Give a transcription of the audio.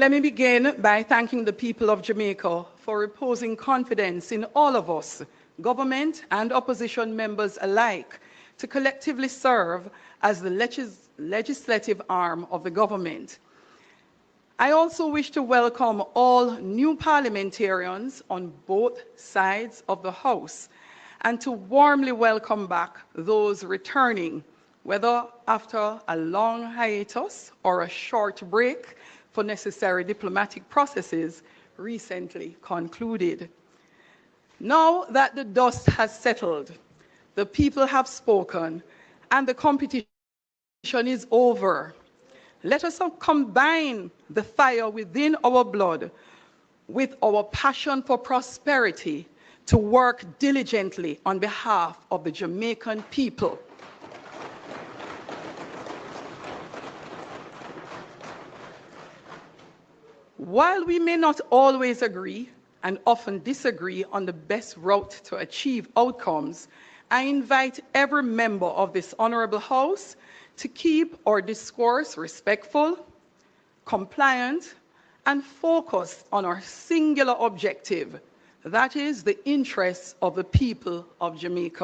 Let me begin by thanking the people of Jamaica for reposing confidence in all of us, government and opposition members alike, to collectively serve as the legislative arm of the government. I also wish to welcome all new parliamentarians on both sides of the House and to warmly welcome back those returning, whether after a long hiatus or a short break for necessary diplomatic processes recently concluded. Now that the dust has settled, the people have spoken, and the competition is over, let us combine the fire within our blood with our passion for prosperity to work diligently on behalf of the Jamaican people. While we may not always agree and often disagree on the best route to achieve outcomes, I invite every member of this honorable House to keep our discourse respectful, compliant, and focused on our singular objective, that is the interests of the people of Jamaica.